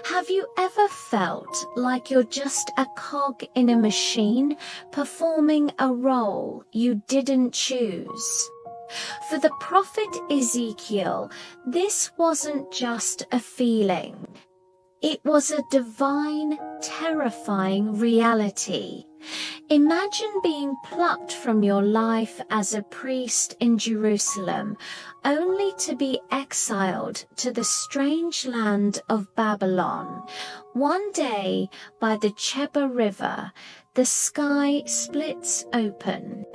Have you ever felt like you're just a cog in a machine performing a role you didn't choose? For the prophet Ezekiel, this wasn't just a feeling. It was a divine, terrifying reality. Imagine being plucked from your life as a priest in Jerusalem, only to be exiled to the strange land of Babylon. One day, by the Chebar River, the sky splits open.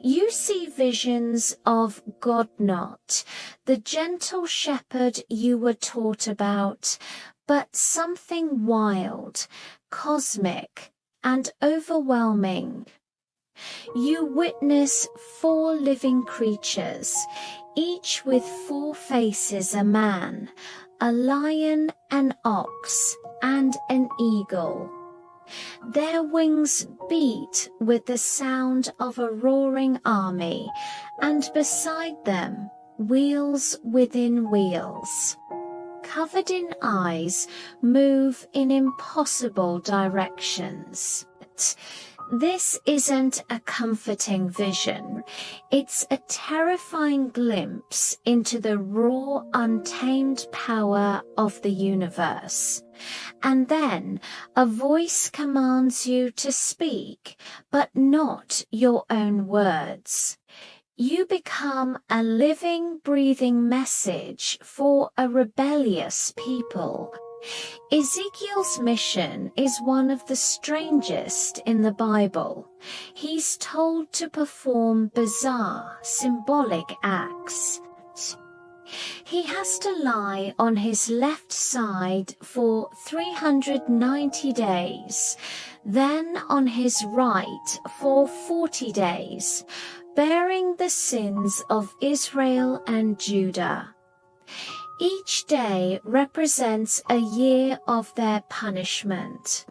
You see visions of God not, the gentle shepherd you were taught about, but something wild, cosmic, and overwhelming. You witness 4 living creatures, each with 4 faces: a man, a lion, an ox, and an eagle. Their wings beat with the sound of a roaring army, and beside them, wheels within wheels, covered in eyes, move in impossible directions. This isn't a comforting vision. It's a terrifying glimpse into the raw, untamed power of the universe. And then a voice commands you to speak, but not your own words. You become a living, breathing message for a rebellious people. Ezekiel's mission is one of the strangest in the Bible. He's told to perform bizarre, symbolic acts. He has to lie on his left side for 390 days, then on his right for 40 days, bearing the sins of Israel and Judah. Each day represents a year of their punishment.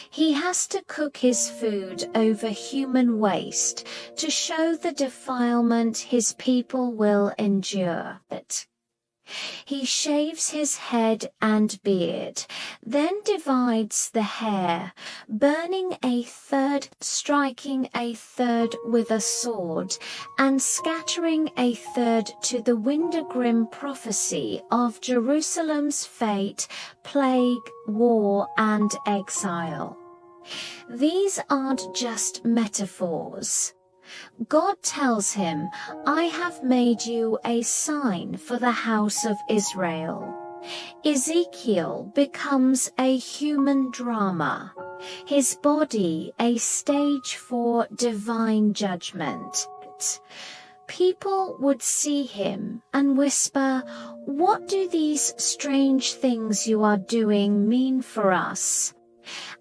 He has to cook his food over human waste to show the defilement his people will endure. He shaves his head and beard, then divides the hair, burning a third, striking a third with a sword, and scattering a third to the wintergrim prophecy of Jerusalem's fate, plague, war, and exile. These aren't just metaphors. God tells him, "I have made you a sign for the house of Israel." Ezekiel becomes a human drama, his body a stage for divine judgment. People would see him and whisper, "What do these strange things you are doing mean for us?"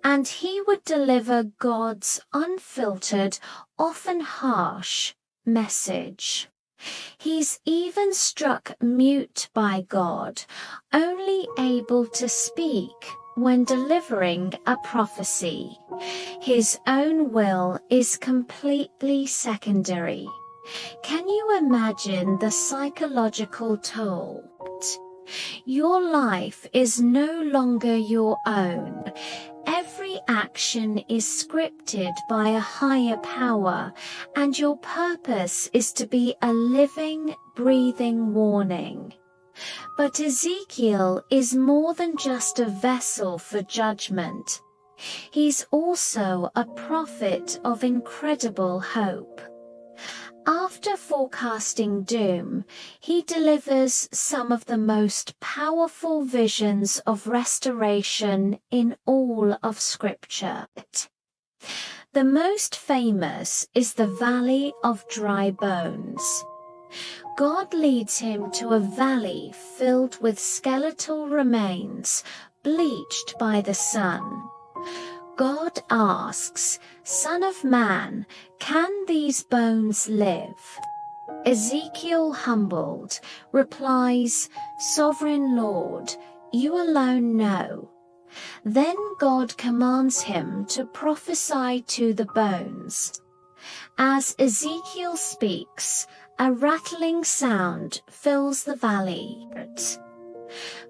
And he would deliver God's unfiltered, often harsh, message. He's even struck mute by God, only able to speak when delivering a prophecy. His own will is completely secondary. Can you imagine the psychological toll? Your life is no longer your own. Every action is scripted by a higher power, and your purpose is to be a living, breathing warning. But Ezekiel is more than just a vessel for judgment. He's also a prophet of incredible hope. After forecasting doom, he delivers some of the most powerful visions of restoration in all of Scripture. The most famous is the Valley of Dry Bones. God leads him to a valley filled with skeletal remains, bleached by the sun. God asks, "Son of man, can these bones live?" Ezekiel, humbled, replies, "Sovereign Lord, you alone know." Then God commands him to prophesy to the bones. As Ezekiel speaks, a rattling sound fills the valley.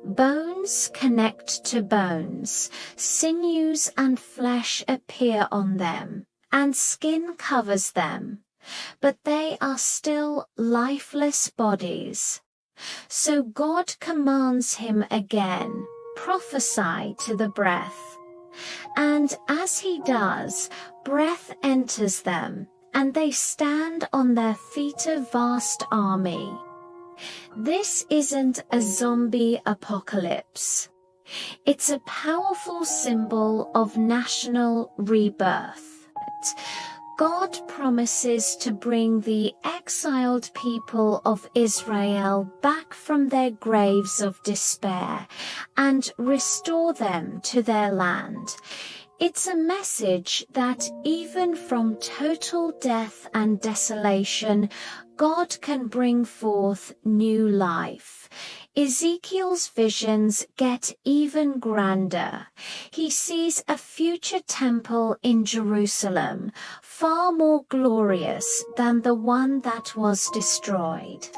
Bones connect to bones, sinews and flesh appear on them, and skin covers them, but they are still lifeless bodies. So God commands him again, prophesy to the breath. And as he does, breath enters them, and they stand on their feet, a vast army. This isn't a zombie apocalypse. It's a powerful symbol of national rebirth. God promises to bring the exiled people of Israel back from their graves of despair and restore them to their land. It's a message that even from total death and desolation, God can bring forth new life. Ezekiel's visions get even grander. He sees a future temple in Jerusalem, far more glorious than the one that was destroyed.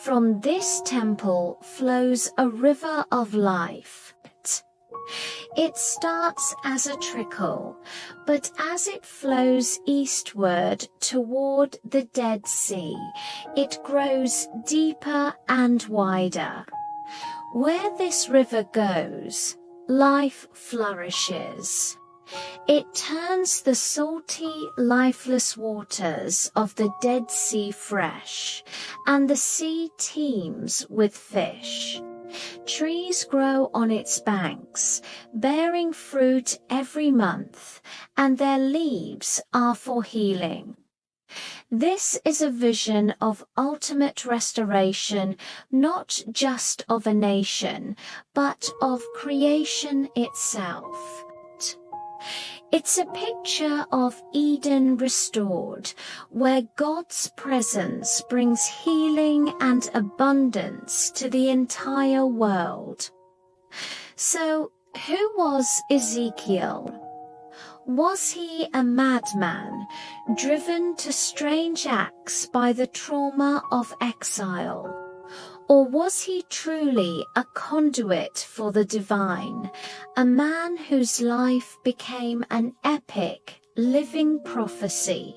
From this temple flows a river of life. It starts as a trickle, but as it flows eastward toward the Dead Sea, it grows deeper and wider. Where this river goes, life flourishes. It turns the salty, lifeless waters of the Dead Sea fresh, and the sea teems with fish. Trees grow on its banks, bearing fruit every month, and their leaves are for healing. This is a vision of ultimate restoration, not just of a nation, but of creation itself. It's a picture of Eden restored, where God's presence brings healing and abundance to the entire world. So, who was Ezekiel? Was he a madman, driven to strange acts by the trauma of exile? Or was he truly a conduit for the divine, a man whose life became an epic, living prophecy?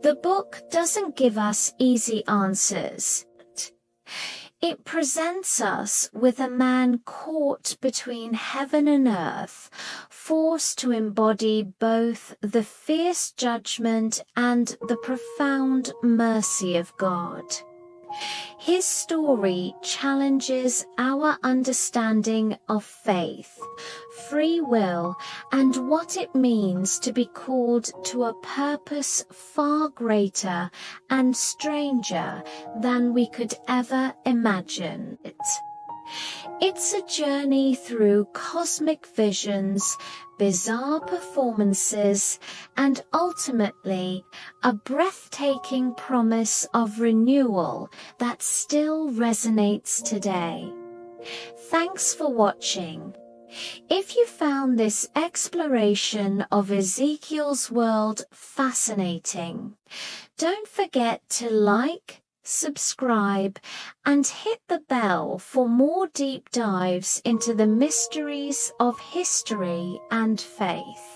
The book doesn't give us easy answers. It presents us with a man caught between heaven and earth, forced to embody both the fierce judgment and the profound mercy of God. His story challenges our understanding of faith, free will, and what it means to be called to a purpose far greater and stranger than we could ever imagine. It's a journey through cosmic visions, bizarre performances, and ultimately a breathtaking promise of renewal that still resonates today. Thanks for watching. If you found this exploration of Ezekiel's world fascinating, don't forget to like, subscribe, and hit the bell for more deep dives into the mysteries of history and faith.